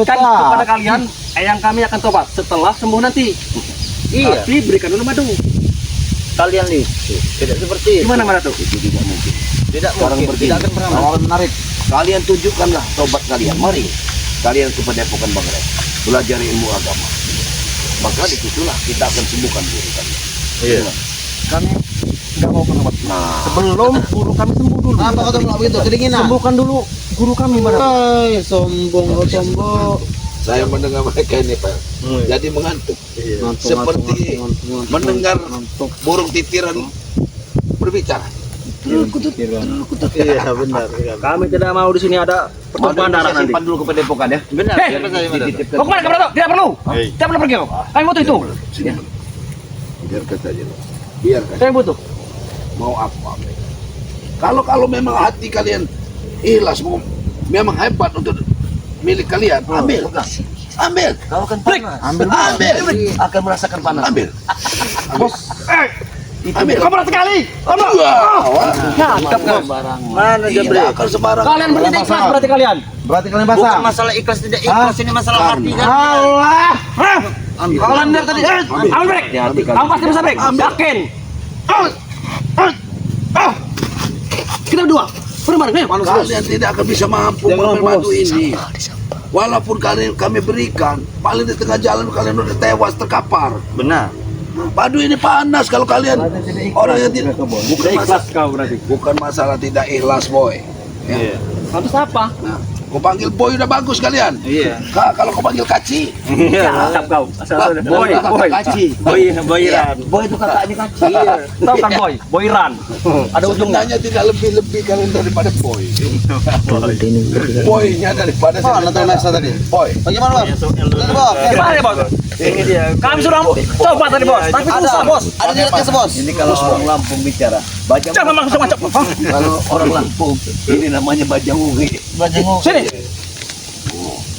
Janjikan kepada kalian, eyang kami akan tobat setelah sembuh nanti. Iya. Tapi berikan dulu madu. Kalian itu tidak seperti itu. Gimana mana tuh? Itu tidak mungkin. Tidak Sekarang mungkin. begini, Tidak akan pernah. tawaran menarik. Kalian tunjukkanlah tobat kalian. Mari kalian ke Padepokan Bangrai, belajar ilmu agama. Maka disitulah kita akan sembuhkan diri kalian. Iya. Kami nggak mau bertobat. Nah, Sebelum guru kami sembuh dulu. Apa kata bilang begitu? Kedinginan. Sembuhkan dulu guru kami mana? Hai, sombong, sombong. saya mendengar mereka ini Pak, jadi mengantuk. Seperti mendengar burung titiran berbicara. Iya benar. Kami tidak mau di sini ada pertumpahan darah nanti. Simpan dulu ke Padepokan ya. Benar. Hei, Biarkan saya benar. Mau kemana kamu Dato? Tidak perlu. Tidak perlu pergi kau. Kami butuh itu. Sini. Biarkan saja. Biarkan. Kami butuh. Mau apa? Kalau memang hati kalian ikhlas, memang hebat untuk milik kalian, ambil. Ambil. Kau akan Break. panas. Ambil. Akan merasakan panas. Ambil. Bos. Ambil. Kamu berat sekali. Kamu. Cakep kau. Mana Tidak Gabriel? akan sembarang. Kalian berarti ikhlas berarti kalian. Berarti kalian Bukan basah. masalah ikhlas tidak ikhlas, ini masalah hati kan. Allah. Ambil. Kalian dari tadi. Ambil break. Kamu pasti bisa break. Yakin. Kita berdua. Bermain. Kalian tidak akan bisa mampu mengambil madu ini. Walaupun kami berikan, paling di tengah jalan kalian udah tewas terkapar. Benar. Madu ini panas kalau kalian orang yang tidak Bukan ikhlas kau berarti. bukan masalah tidak ikhlas boy. Ya. Lantas apa? Nah, kau panggil boy udah bagus kalian. Iya. Kalau kau panggil kaci, Cakep kau. Boy. Boyran. Boy itu kakaknya kecil. Tahu kan boy? Boyran. Ada ujungnya. sebenarnya tidak lebih kalian daripada boy. Boynya daripada Mana tahu Nesa tadi? boy. Bagaimana, Bos? Tadi, Bos. Gimana ya bos? Ini dia. Kami sudah coba tadi bos. Tapi susah bos. Ada niatnya, Bos. Ini kalau orang Lampung bicara, bajang. Jangan macam-macam. Kalau orang Lampung, ini namanya bajang uwi. Sini.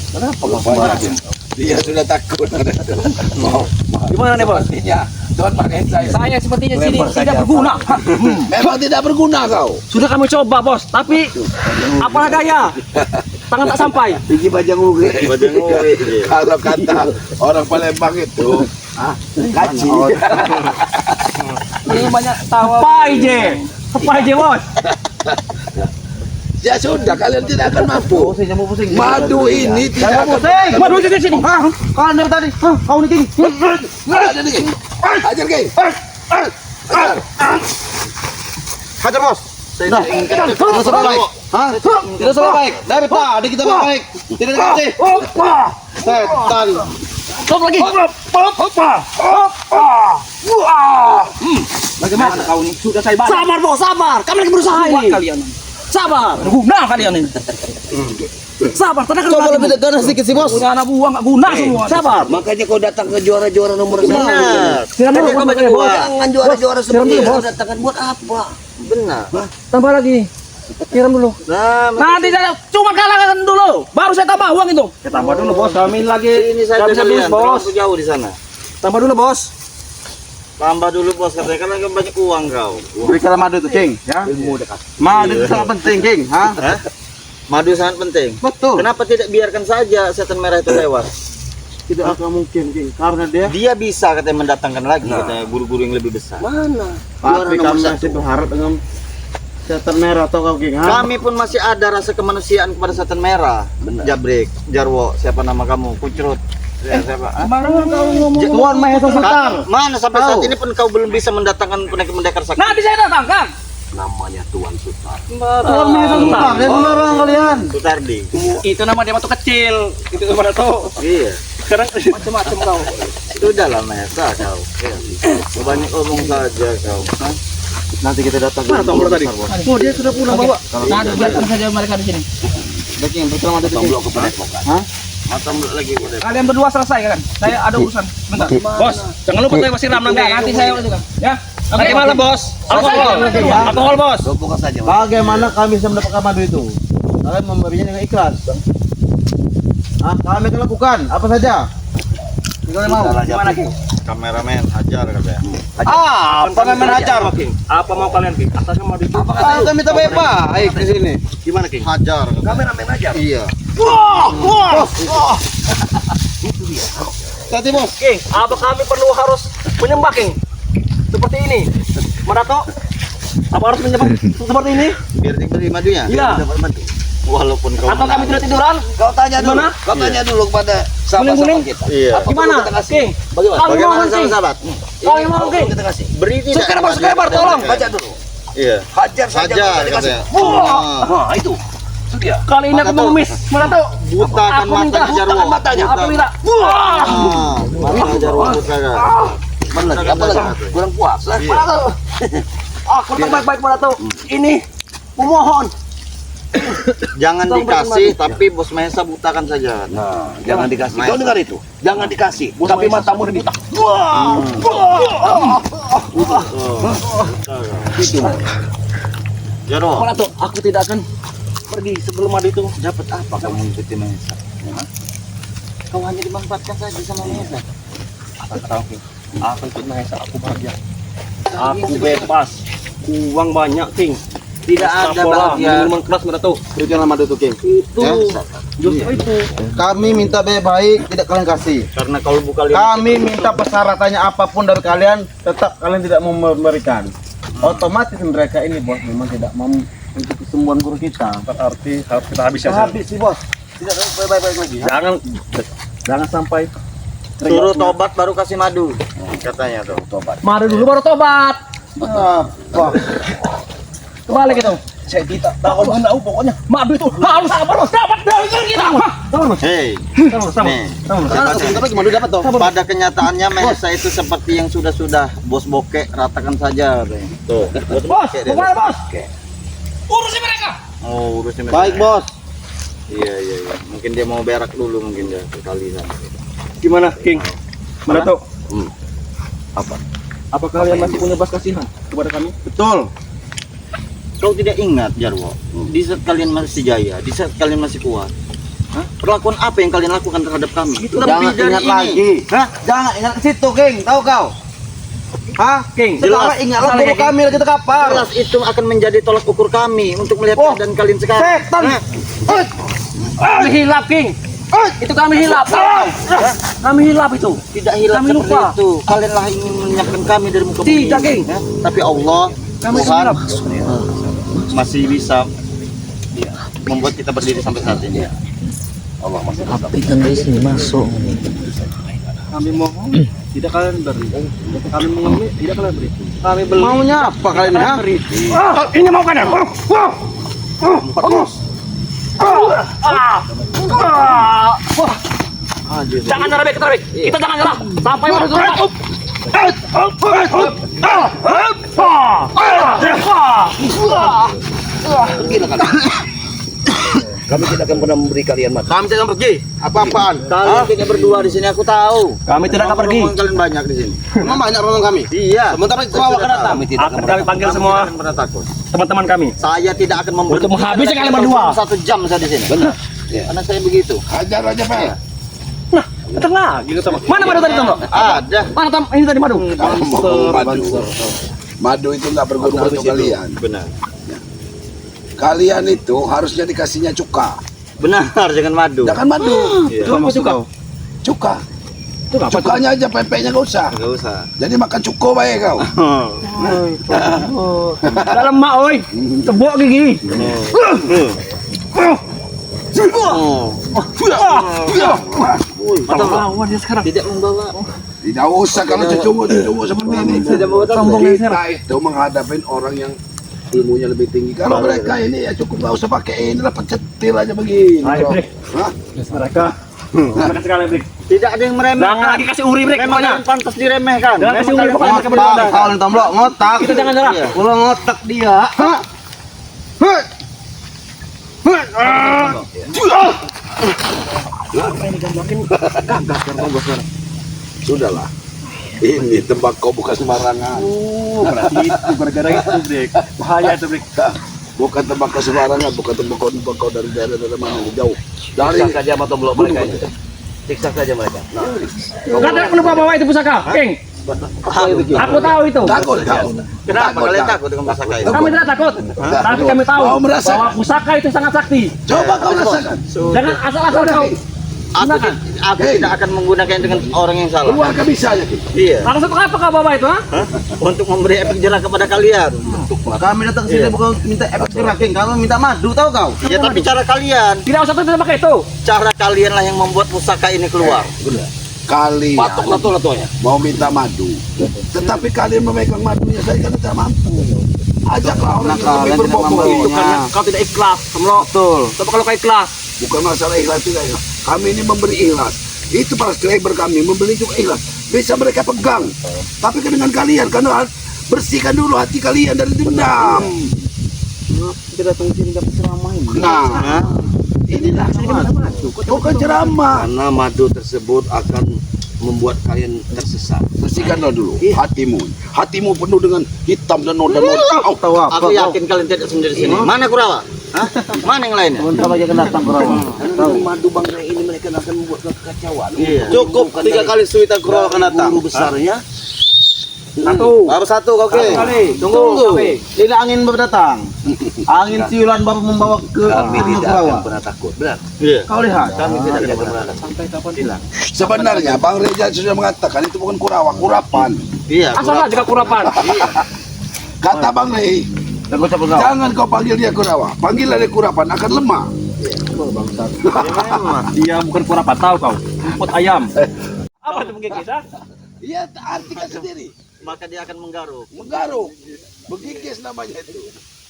Kenapa kau bajang? Dia sudah takut. Gimana nih bos? Sepertinya Tuhan pakai saya. Saya sepertinya sini Lempar tidak saja. berguna. Memang tidak berguna kau. Sudah kami coba bos, tapi apa daya? Tangan tak sampai. Biji bajang uwi. Bajang uwi. Kalau kata orang Palembang itu, kaci. Ini banyak tawa. Apa aja bos? Ya sudah, kalian tidak akan mampu. Pusing. Madu ini tidak akan. Madu sini sini. Kalian dari tadi. Kau nih, King. Ada nih. Ajar Ki. Ajar. Hajar, Bos. Saya tidak inginkan Tidak salah baik. Hah? Tidak salah baik. Dari Pak, adik kita baik. Tidak dikasih. Setan. Stop lagi. Bagaimana kau ini? Sudah saya banyak. Sabar bos, sabar. Kami lagi berusaha ini. Kalian. Sabar. Guna kalian ini. Sabar, tenang Coba lebih ganas sedikit sih, Bos. Udah anak buang nggak guna semua. Sabar. Makanya kau datang ke juara-juara nomor satu. Benar. Siram dulu. Kau banyak uang. Jangan juara-juara seperti dulu, itu. Bos. Datangkan buat apa? Benar. Tambah lagi. Siram dulu. Nah, Nanti saya cuma kalahkan dulu. Baru saya tambah uang itu. Saya tambah dulu bos. Kami lagi. ini saja Nggak bisa kalian bis, bos. terlalu jauh di sana. Tambah dulu bos. Tambah dulu bos, katanya kan lagi banyak uang kau. Berikanlah madu itu, King. Ya. Madu itu sangat penting, King. Hah? Hah? Madu sangat penting. Betul. Kenapa tidak biarkan saja setan merah itu lewat? Tidak akan mungkin, King. Karena dia Dia bisa katanya mendatangkan lagi katanya guru-guru yang lebih besar. Mana? tapi kami masih berharap dengan setan merah atau kau, King. Hah? Kami pun masih ada rasa kemanusiaan kepada setan merah. Jabrik, Jarwo, siapa nama kamu? Kucrut. Ya, siapa? Hah? Tuan Mahesa Sultan. Mana sampai Tahu. saat ini pun kau belum bisa mendatangkan pendekar-pendekar sakti. Nanti saya datangkan. Namanya Tuan Sultan. Tuan Mahesa Sultan. Dia melarang kalian. Sutardi. Itu nama dia waktu kecil. Itu mana tahu. Iya. Sekarang macam-macam kau. Sudahlah Mahesa kau. Kau banyak omong saja kau. Hah? Nanti kita datang. Mana tombol tadi? Oh dia sudah pulang bawa. Nah, biarkan saja mereka di sini. King, betul madu itu, King. Tombol ke Padepokan. Hah? Mata lagi udah. Kalian berdua selesai kan? Saya ada urusan. Bentar. Bos, jangan lupa saya masih ram nanti. Nanti saya juga. Ya. Nanti malam bos. Alkohol. Alkohol bos. Kau buka saja. Mas. Bagaimana kami bisa mendapatkan madu itu? Kalian memberinya dengan ikhlas. Kami akan lakukan apa saja. Kalian mau? Gimana King? Kameramen hajar katanya. Apa memang hajar? Apa mau kalian King? Asalnya mau di. Kami tak baik di sini. Gimana King? Hajar. Kameramen aja. Iya. Hati bos. King, apa kami perlu harus menyembah King? Seperti ini. Marato, apa harus menyembah seperti ini? Biar diberi madunya. Iya. Biar dapat madu. Walaupun kau Atau kami tidak tiduran? Kau tanya dulu. Gimana? Kau tanya dulu kepada sahabat-sahabat Guling-guling? kita. Iya. Apa Gimana? perlu kita kasih? King, Bagaimana? Kami Bagaimana mohon, King. sahabat? Kami mohon Apa King. perlu kita kasih? Beri tidak. Sekarang tolong baca dulu. Iya. Hajar saja Hajar kalau tidak kasih. katanya. Nah, itu. Itu dia. Kali ini aku mengemis. Marato, Butakan aku minta mata Jarwo. butakan matanya. Aku minta. Mata Jarwo butakan. Mana lagi? Apa lagi? Kurang puas. Marato, aku tetap baik-baik Marato. Ini memohon. Jangan dikasih, tapi Bos Mahesa butakan saja. Nah, jangan dikasih. Maesa. Kau dengar itu? Jangan dikasih. Tapi matamu dibuta. Itu. Jarwo, Marato, aku tidak akan pergi sebelum ada itu. dapat apa kamu mengikuti Mahesa? Kau hanya dimanfaatkan saja sama Mahesa. Aku ikut Mahesa, aku bahagia. Aku bebas. Uang banyak, King. Tidak ada bahagia. Minuman keras Marato. Berikanlah madu tuh King. Itu. Ya, Justru itu. Kami minta baik-baik, tidak kalian kasih. karena kalau bukan Kami minta persyaratannya apapun dari kalian, tetap kalian tidak mau memberikan. Otomatis mereka ini bos memang tidak mau untuk kesembuhan guru kita. Berarti harus kita habiskan. Habis sih bos. Tidak ada baik-baik lagi. Jangan sampai suruh tobat baru kasih madu. Katanya tuh. mari dulu baru tobat. Apa? Kembali gitu. Saya tidak tahu pokoknya. Madu itu harus harus dapat dari kita. Hei, nih. Sebentar lagi madu dapat toh. Pada kenyataannya Mahesa itu seperti yang sudah-sudah bos bokek, ratakan saja katanya. Tuh. Bos, kemana bos? Urusin mereka. Oh, urusin mereka. Baik bos. Iya. Mungkin dia mau berak dulu mungkin dia sekali sana. Gimana, King? Marato. Apa? Apa kalian masih punya belas kasihan kepada kami? Betul. Kau tidak ingat Jarwo, di saat kalian masih jaya, di saat kalian masih kuat, perlakuan apa yang kalian lakukan terhadap kami? Jangan ingat lagi. Hah? Jangan ingat ke situ King, tahu kau? Hah? King, Sekarang ingatlah guru kami lagi kita kapal. Jelas itu akan menjadi tolak ukur kami untuk melihat Oh, keadaan kalian sekarang. setan. Hah? Kami hilap, King. Itu kami hilap. Kami hilap itu. Tidak hilang Kami seperti lupa. itu. Kalianlah ingin menyiapkan kami dari muka bumi. Tidak, King. Ya? Tapi Allah, Kami Tuhan, hilap. masih bisa membuat kita berdiri sampai saat ini. Allah masih Kami mohon tidak kalian beri. Kami mengambil tidak kalian beri. Kami beli. Maunya apa kalian ya? Ini mau kalian. Bagus. Jangan nyerah, Bek, kita Bek. Kita jangan nyerah sampai masuk surga. Pergilah kalian. Kami tidak akan pernah memberi kalian mati. Kami tidak pergi. Apa-apaan? Kalian tidak berdua di sini, aku tahu. Kami tidak akan pergi. Rombongan kalian banyak di sini. Memang banyak rombongan kami. Iya. Sebentar lagi kau akan datang. Kami tidak akan Akan pernah. kami panggil Kami semua tidak akan pernah takut. teman-teman kami. Saya tidak akan memberi. Untuk menghabisi Tidak kalian akan berdua. berhubung 1 jam saya di sini. Benar. Karena saya begitu. Hajar aja Pak. Nah, datang lagi gitu. Mana madu tadi, Tomo? Ada. Mana Tom? Ini tadi madu. Madu itu nggak berguna untuk kalian. Benar. Kalian itu harusnya dikasihnya cuka. Benar, jangan madu. Jangan madu, Iya. Itu apa suka? cuka. Itu apa? Cukanya aja, pempeknya nggak usah. Enggak usah. Jadi makan cuko baik kau. Dalam mak, oi. Tebok gigi. Mata lawan dia sekarang. Tidak membawa. Tidak usah kalau cucu seperti ini. Tidak membawa Sombong dia sekarang. Kita itu menghadapin orang yang ilmunya lebih tinggi. Kalau mereka ini ya cukup nggak usah pakai ini lah, pencetil aja begini. Ayo, Bro. Brik. Hah? Mereka. Mereka sekali, Brik. Tidak ada yang meremehkan. Jangan lagi kasih uri, Brik. Memang Pokoknya. kalian pantas diremehkan. Jangan kasih uri, pokoknya mereka Ngotak, berdua. kau nih tomblok, ngotak. Kita jangan nyerah. Iya. Kalau ngotak dia. Hah? Sudahlah. Ini tembakau bukan sembarangan. Berarti itu gara-gara itu, Brik. Bahaya itu, Brik. Bukan tembakau sembarangan, bukan tembakau dari daerah mana jauh. Dari Siksa saja mata blok mereka itu. Siksa saja mereka. Enggak ada kenapa bawa itu pusaka, King. Aku tahu itu. Takut kau. Kenapa kalian takut dengan pusaka itu? Kami tidak takut, tapi kami tahu Kau merasa- bahwa pusaka itu sangat sakti. Coba kau rasakan. Jangan asal-asal kau. Aku tidak akan menggunakan dengan orang yang salah. Keluar bisa aja. Iya. Maksud apa kau bawa itu, ha? Untuk memberi efek jerah kepada kalian. Kami datang sini bukan minta efek jerah, King. Kami minta madu, tahu kau? Ya tapi cara kalian, Tidak usah tidak pakai itu. cara kalian lah yang membuat pusaka ini keluar. Kalian Patok lah tuanya. mau minta madu, tetapi kalian memegang madunya saya kan tidak mampu. Ajaklah orang yang lebih Kalian tidak berbobot. mampu. Itu karena kau tidak ikhlas, Kamlo. Betul. Tapi kalau kau ikhlas, Bukan masalah ikhlas juga ya. Kami ini memberi ikhlas. Itu para subscriber kami membeli juga ikhlas. Bisa mereka pegang. Tapi dengan kalian karena bersihkan dulu hati kalian dari dendam. Kita datang sini dapat ceramah ini. Nah, inilah bukan ceramah. Karena madu tersebut akan membuat kalian tersesat. Bersihkanlah dulu hatimu. Hatimu penuh dengan hitam dan noda-noda. Tahu apa? Aku yakin kalian tidak sendiri sini. Mana Kurawa? Hah? Mana yang lainnya? Bentar aja kena datang Kurawa. Tahu madu bangsa ini mereka akan membuat kekacauan. Iya. Cukup 3 kali suitan Kurawa akan datang. Guru besarnya satu. Baru satu, oke. Satu kali. Tunggu. Kami. Ini angin baru datang. Angin siulan baru membawa ke kami tidak Kurawa. akan pernah takut. Benar. Iya. Kau lihat. Kami tidak akan pernah takut. Sampai kapan hilang? Sebenarnya Bang Reza sudah mengatakan itu bukan Kurawa, Kurapan. Iya. Asal aja kurapan. Kata Bang Rey, Dan kau cabut kau. jangan kau panggil dia Kurawa, panggillah dia Kurapan akan lemah. Dia bukan kurapan, tahu kau. Rumput ayam. Apa itu mungkin kita? Iya, artikan sendiri. Maka dia akan menggaruk. Menggaruk, begigis namanya itu.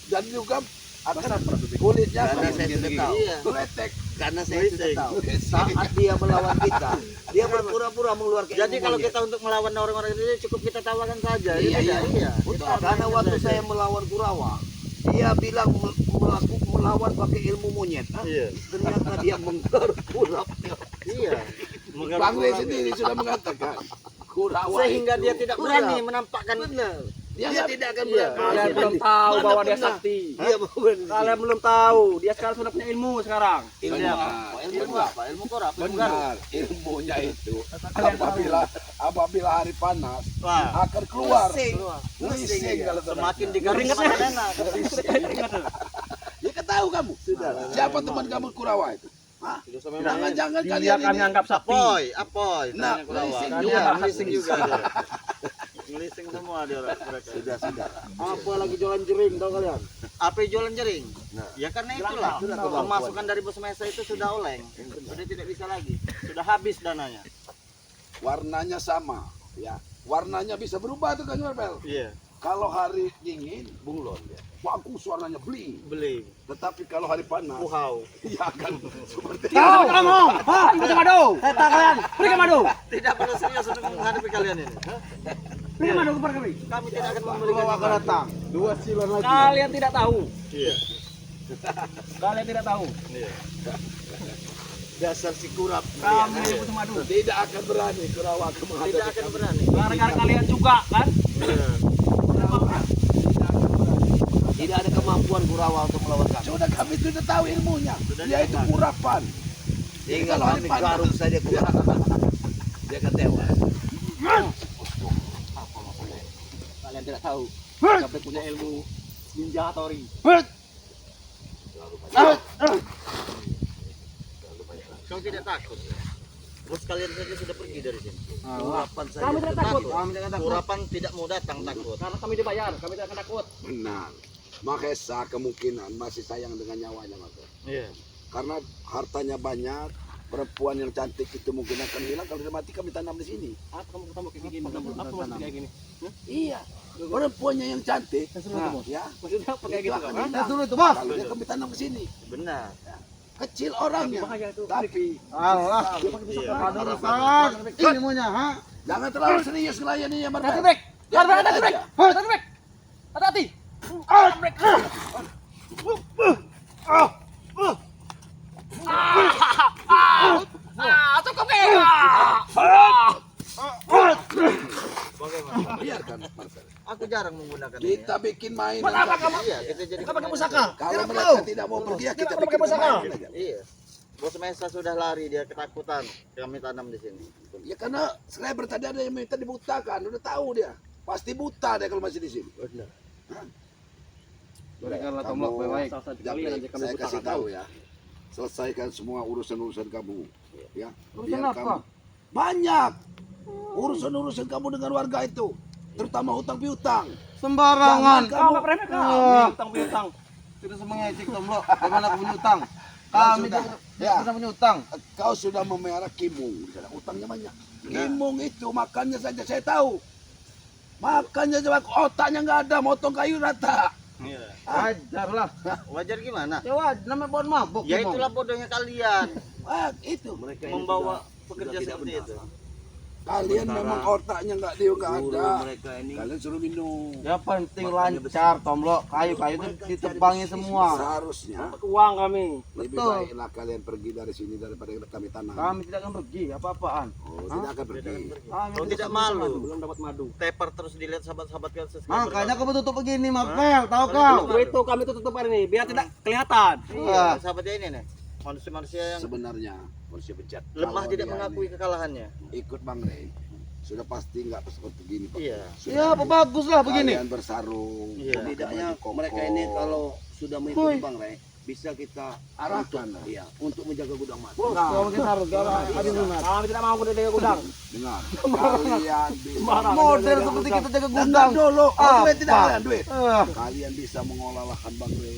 Dan juga akan kulitnya Karena saya sudah tahu. Iya. geletek. Karena saya sudah tahu. Saat dia melawan kita, dia berpura-pura mengeluarkan Jadi ilmu kalau monyet. kita untuk melawan orang-orang itu cukup kita tawarkan saja. Iya, iya. Iya. Karena waktu saya melawan Kurawa, dia bilang melawan pakai ilmu monyet. Iya. Ternyata dia menggaruk kurap. Iya. Bang Rey sendiri sudah mengatakan Kurawa Sehingga itu dia tidak berani menampakkan. Dia tidak akan Kalian berani. belum tahu Mana bahwa dia pernah? sakti. Dia bukan. Kalian belum tahu. Dia sekarang sudah punya ilmu sekarang. Ilmu apa? Ilmu apa? Ilmu korap. Ilmu garuk. benar ilmunya itu apabila hari panas Wah. akan keluar Ngising. kalau Semakin digaruk semakin enak. ya ketahu kamu siapa teman kamu Kurawa itu. Hah? Jangan Dia kalian kami ini anggap sakti. Apoy. Nah, Tanya Kurawa. ngelising Iya, juga. ngelising juga dia. Ngelising semua dia mereka. Sudah. Apa lagi jualan jering tahu kalian? Apa jualan jering? Ya karena itulah. Pemasukan dari bos mesa itu sudah oleng. Sudah tidak bisa lagi. Sudah habis dananya. warnanya sama ya warnanya bisa berubah tuh kan Marvel. Iya. Kalau hari dingin bunglon ya bagus warnanya bling, Beli. tetapi kalau hari panas Puhau. ya kan seperti Tidak ngomong. Hah, itu madu. Kata kalian. Berikan madu. Tidak perlu serius untuk menghadapi kalian ini. Berikan madu kepada kami. Kami tidak akan memberikan Kurawa akan datang. 2 siulan lagi. Kalian tidak tahu. Iya. Kalian tidak tahu. Iya. Dasar si kurap. Kami butuh madu. tidak akan berani Kurawa akan Tidak menghadapi akan berani. Gara-gara kalian juga kan? Iya. Tidak ada kemampuan Kurawa untuk melawan kami. sudah kami sudah tahu ilmunya dia itu Kurapan. Tinggal kalau hari kami panas- garuk saja kurap. Dia akan tewas. Kalian tidak tahu. Kami punya ilmu ninja Hattori. Kau tidak takut. Terus kalian saja sudah pergi dari sini. Kurapan saja. Kami tidak takut. Kurapan tidak mau datang takut. Karena kami dibayar. Kami tidak akan takut. Benar. Mahesa kemungkinan masih sayang dengan nyawanya Mas. Iya. Karena hartanya banyak, perempuan yang cantik itu mungkin akan hilang kalau dia mati kami tanam di sini. Apa kamu ketemu kayak gini? Apa maksudnya kayak gini? Iya. Perempuannya yang cantik. Ya. Maksudnya apa kayak Itu gitu? akan Kan? hilang. Dulu itu, Bos. Kalau dia kami tanam ke sini. Benar. Kecil orangnya. Bahaya itu. Tapi Allah. Iya. Ada rusak. Ilmunya, ha? jangan terlalu serius melayaninya Hati Marvel. break. Hati break. Hati break. Hati-hati. Cukup Biarkan Marvel. Aku jarang menggunakan ini. Kita bikin mainan. Buat apa saja. kamu? Iya, kita jadi Kita pakai pusaka. Kalau mereka tidak mau pergi ya kita Kita pakai bikin pusaka. mainan aja. Iya. Bos Mesa sudah lari, dia ketakutan. Kami tanam di sini. Ya karena sniper tadi ada yang minta dibutakan, udah tahu dia. Pasti buta dia kalau masih di sini. Berikanlah Kamu, tomlok baik-baik. Jabrik, saya kasih tahu ya. Selesaikan semua urusan-urusan kamu. Ya. Urusan Biar apa? kamu- Banyak. Urusan-urusan kamu dengan warga itu. Terutama hutang piutang. Sembarangan. Jangan kamu Utang piutang. Tidak semengecek tomlok. Bagaimana aku punya utang? Kami sudah. tidak bisa punya utang. Kau sudah memelihara kimung. Di sana utangnya banyak. Kimung itu makannya saja saya tahu. Makannya coba otaknya nggak ada, motong kayu rata. Iya. Ajarlah. Wajar gimana? Ya wajar, namanya pohon mabuk. Ya Kimong. itulah bodohnya kalian Itu. membawa pekerja seperti itu. Kalian memang otaknya nggak ada. Mereka ini Kalian suruh minum. Ya penting lancar tomlok. Kayu-kayu itu ditebangi semua. Seharusnya Uang kami. lebih Betul. baiklah kalian pergi dari sini daripada kami tanam. Kami tidak akan pergi. Apa-apaan? Oh, tidak akan pergi. Kami Kau tidak malu. Belum dapat madu. Tepar terus dilihat sahabat-sahabat kalian Makanya kamu tutup begini, Marvel. Tahu kau? Itu kami tutup hari ini biar tidak kelihatan. Iya, sahabatnya ini nih. Manusia-manusia yang Sebenarnya manusia bejat. lemah Kalau tidak dia mengakui ini kekalahannya. ikut Bang Rey, sudah pasti nggak seperti begini. Pak. Iya. Sudah Ya, apa bagus lah begini. Kalian bersaruh. Iya. setidaknya baju koko. mereka ini kalau sudah mengikuti Bang Rey bisa kita Arahkan. iya untuk menjaga gudang mas. Nah, Kalau kita harus habis lunas. Kami tidak mau berdagang gudang. dengar. Kalian bisa. Model seperti kita jaga Dengar gudang. dulu. Kalau duit tidak Apa? kalian duit. Eh, Kalian bisa mengolah lahan Bang Rey.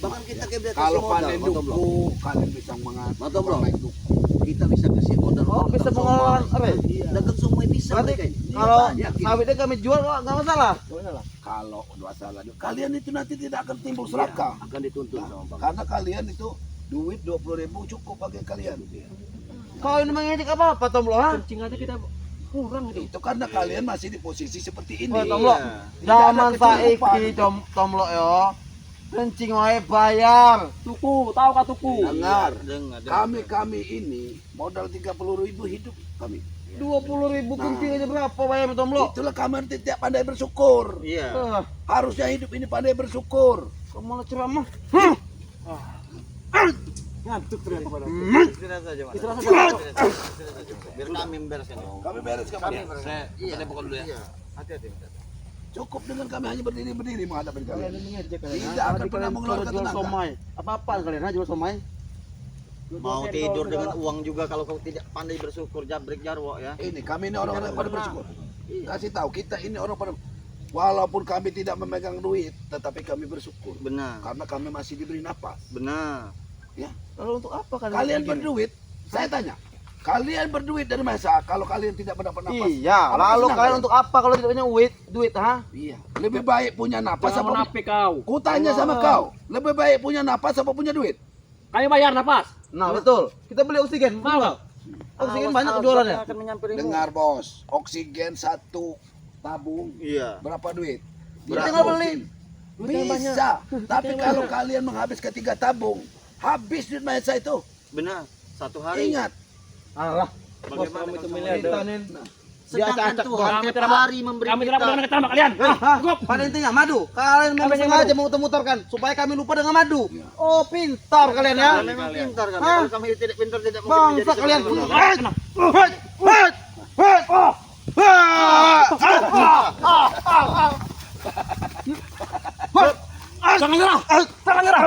Bahkan kita kasih Kalau modal, panen Mantap, Bro. duku, kalian bisa mengatur. Mantap, Bro. naik duku. Kita bisa kasih modal. Oh, bisa mengolah apa? Dagang semua bisa Berarti mereka ini. kalau Banyak, gitu. sawitnya kami jual nggak masalah. Kalau masalah kalian itu nanti tidak akan timbul serakah. akan dituntut sama Bang. Karena kalian itu duit 20.000 cukup bagi kalian. Kau ini mengejek apa Tomlo? Ha? Kencing aja kita kurang itu. Itu karena kalian masih di posisi seperti ini. Oh, Tomlo. Tidak Zaman ada kecukupan. saiki Tomlo yo. Kencing wae bayar. Tuku, tahu kah tuku? Dengar, Dengar. kami ini modal 30.000 hidup kami. 20.000 kencing aja berapa bayar Tomlo? Itulah kami nanti tidak pandai bersyukur. Iya. Harusnya hidup ini pandai bersyukur. Kau malah ceramah. Ngantuk ternyata pada. Istirahat saja, Mas. Istirahat Istirahat saja. Biar kami membereskan ini. Kami beres kami. Saya telepon dulu ya. Iya. Hati-hati. Cukup dengan kami hanya berdiri menghadapi kalian. Mengejek Tidak akan pernah mengeluarkan jual tenaga. somai. Apa-apa kalian ha jual somai? Mau tidur dengan uang juga kalau kau tidak pandai bersyukur, jabrik jarwo ya. Ini kami ini orang-orang pada bersyukur. Kasih tahu kita ini orang pada walaupun kami tidak memegang duit, tetapi kami bersyukur Benar. karena kami masih diberi napas. Benar. Lalu untuk apa Kalian berduit, saya tanya. Kalian berduit dari masa kalau kalian tidak mendapat napas. Iya, apakah lalu senang kalian untuk apa kalau tidak punya duit ha? Iya. Lebih baik punya napas Jangan apa? menapik kau. Ku tanya sama kau, lebih baik punya napas apa punya duit? Kami bayar napas. Nah, betul. Kita beli oksigen. Mau. Oksigen banyak jualannya. Akan menyampirimu. Dengar bos, oksigen satu tabung Iya. berapa duit? Kita Tidak nggak beli. mungkin. Bisa, tapi kalau kalian menghabiskan 3 tabung, habis duit masa itu. Benar. Satu hari. Ingat, Alah, Bagaimana Bos, kamu itu kalau miliarder. kita nih. Sedangkan Dia Tuhan Kami tiap tidak hari memberi Kami tidak kita. boleh kita kalian. Cukup. Pada intinya madu. Kalian memang Kami sengaja madu. mau muter-muterkan supaya kami lupa dengan madu. Oh, pintar kalian ya. Kami memang pintar kan. Hah? Kalau kami tidak pintar tidak mungkin menjadi Bangsa kalian. seperti ini. Hei! Hei! Hei! Jangan nyerah. Jangan nyerah.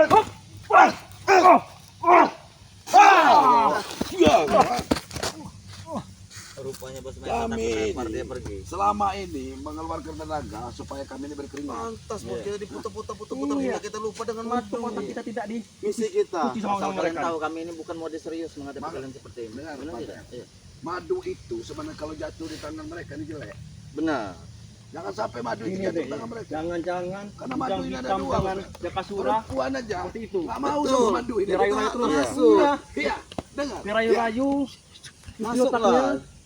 Rupanya bos Kami Mesa takut ini. dia pergi. selama ini mengeluarkan tenaga supaya kami ini berkeringat. Pantas bos kita diputar-putar hingga kita lupa dengan madu. Otak kita tidak di Misi kita. cuci Asal sama kalian mereka. tahu kami ini bukan mode serius menghadapi kalian seperti ini. Dengar, Benar Pak. tidak? Iya. Madu itu sebenarnya kalau jatuh di tangan mereka ini jelek. Benar. Jangan sampai madu itu Ini jatuh deh. di tangan mereka. Jangan-jangan Karena madu yang ini ada hitam dua. tangan Jakasura Perempuan aja. seperti itu. Nggak mau Betul. sama madu ini. Dirayu-rayu terus. Iya. Masuk. Iya, dengar. Dirayu-rayu. Masuklah.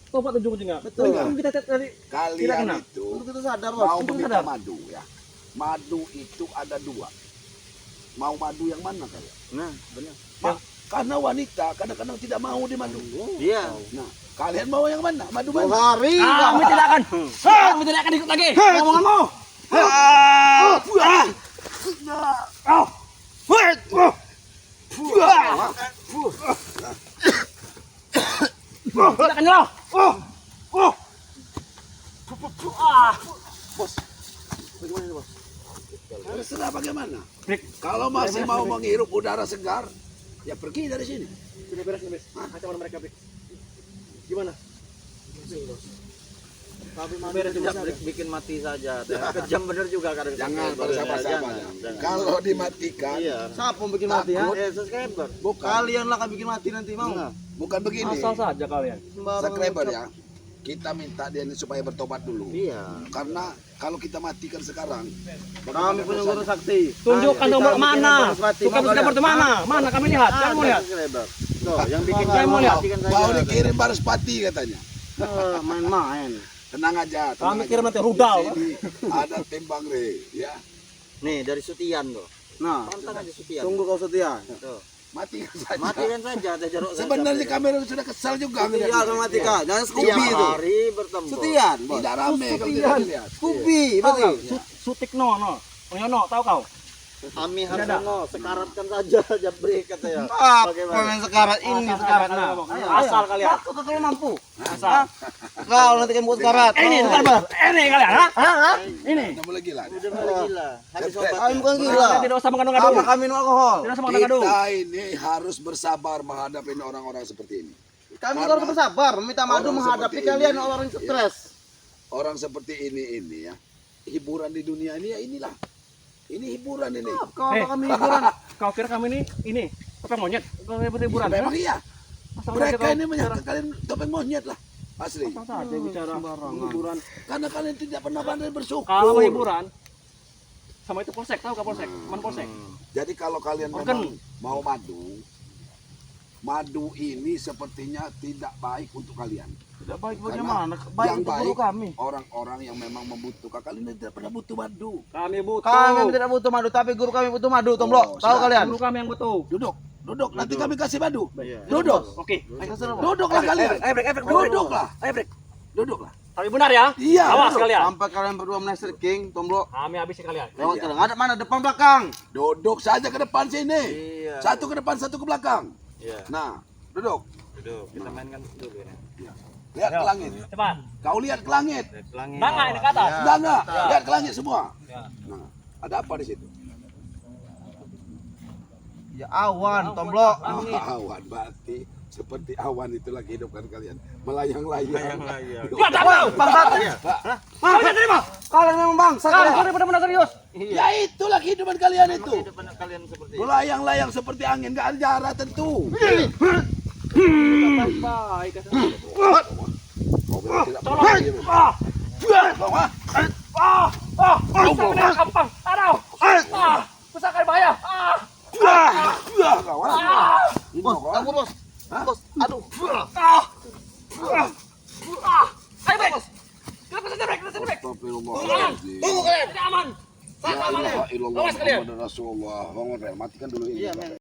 Tobat ujung-ujungnya. Betul. Kan kita dari Tidak Kalian kena. itu Untuk kita sadar mau bos. meminta madu ya. Madu itu ada 2. Mau madu yang mana kalian? Nah, benar. Karena wanita kadang-kadang tidak mau dimadu. Iya. Nah, kalian mau yang mana? Madu mana? Hari. kami tidak akan. Kami tidak akan ikut lagi. Ngomonganmu. Tidak akan nyerah. Terserah bagaimana. Kalau masih mau menghirup udara segar, ya pergi dari sini. Sudah beres nih, Bes. Ancaman mereka, Bek. Gimana? Tapi beres juga bikin mati saja. Kejam bener juga kadang. Jangan pada siapa-siapa. Kalau dimatikan, Siapa yang bikin mati ya? Subscriber. Kalian lah kan bikin mati nanti mau. bukan begini. Asal saja kalian. Subscriber ya. Kita minta dia ini supaya bertobat dulu. Iya. Karena kalau kita matikan sekarang, Kami punya guru sakti. Tunjukkan tombol mana? Tukang subscriber itu mana? Mana kami lihat? Kami mau lihat. Tuh, yang bikin Saya mau lihat. mau dikirim baris pati katanya. Main-main. Tenang aja. Kami kirim nanti rudal. Ini ada tim Bang Re, ya. Nih dari Sutian tuh. Nah, Pantang aja Sutian. tunggu kau setia. Tuh. Matikan saja. Matikan saja, ada jeruk saja. Sebenarnya kamera sudah kesal juga. Setia sama Matika, jangan Tiap Scoopy itu. hari bertempur. Setian, bos. Tidak rame kalau tidak dilihat. Scoopy, Tahu betul. kau? Sutikno, no. Onyono, tahu kau? Kami Harsono sekaratkan saja jabrik katanya. Apa yang sekarat ini sekarat nah. Asal kalian. Aku kalian mampu. Asal. Kau nanti kan buat sekarat. Ini subscriber. Ini kalian, ha? Ini. Udah mulai gila. Udah mulai gila. Habis obat. Kami bukan gila. Kalian tidak usah mengadu-ngadu. Apa kami minum alkohol? Tidak usah mengadu-ngadu. Kita ini harus bersabar menghadapi orang-orang seperti ini. Kami harus bersabar, meminta madu Orang menghadapi seperti kalian ini, orang yang ya. stres. Orang seperti ini ya. Hiburan di dunia ini ya inilah. Ini hiburan ini. Kau Eh, apa kami hiburan? Kau kira kami ini topeng monyet? Kau hiburan. Memang iya. Asal Mereka saja kau ini menyangka kalian topeng monyet lah. Asli. Asal saja bicara hiburan. Karena kalian tidak pernah pandai bersyukur. Kalau mau hiburan sama itu polsek, tahu gak polsek? Man polsek. Jadi kalau kalian Organ. memang mau madu ini sepertinya tidak baik untuk kalian. Tidak baik Karena bagaimana? Baik yang untuk baik guru kami. orang-orang yang memang membutuhkan. Kalian tidak pernah butuh madu. Kami butuh. Kami tidak butuh madu, tapi guru kami butuh madu, Tomblok. Oh, Tahu siap. kalian? Guru kami yang butuh. Duduk. Nanti kami kasih madu. Iya. Duduk. Oke. Duduklah kalian. Ayo break. Duduklah. Ayo break. Duduklah. Tapi benar ya? Iya, Awas duduk. kalian. Sampai kalian berdua menester King, Tomblok. Kami habisi kalian. Lewat kalian. Ada mana? Depan belakang. Duduk saja ke depan sini. Iya. Satu ke depan, satu ke belakang. Iya. Nah, duduk. Duduk. Kita mainkan dulu ya. Lihat ke langit. Cepat. Kau lihat ke langit. Langit. Bangga ini ke atas. Enggak. Lihat ke langit semua. Ya. Nah, ada apa di situ? Ya awan, Tomblok. Awan berarti seperti awan itu lagi hidupkan kalian. Melayang-layang. Gua tak tahu. Bangsat. Kau bisa terima. Kalian memang bangsa. Kalian Kalian. benar-benar serius. Ya itulah kehidupan kalian itu. Hidup anak kalian seperti ini. Melayang-layang seperti angin, gak ada jarak tentu. Baik. Kau memang tidak Tolong. pernah diam. Kau, ha? Pusaka gampang. Aduh. Pusaka bahaya. Kau, ha? Ini Bos, kau, ha? kamu bos. Hah? Bos, aduh. Ayo break. Kita bisa break. Astagfirullahaladzim. Tunggu kalian. Tidak aman. La ilaha illallah Awas kalian. Muhammadur Rasulullah. Bangun, Rel. Matikan dulu ini.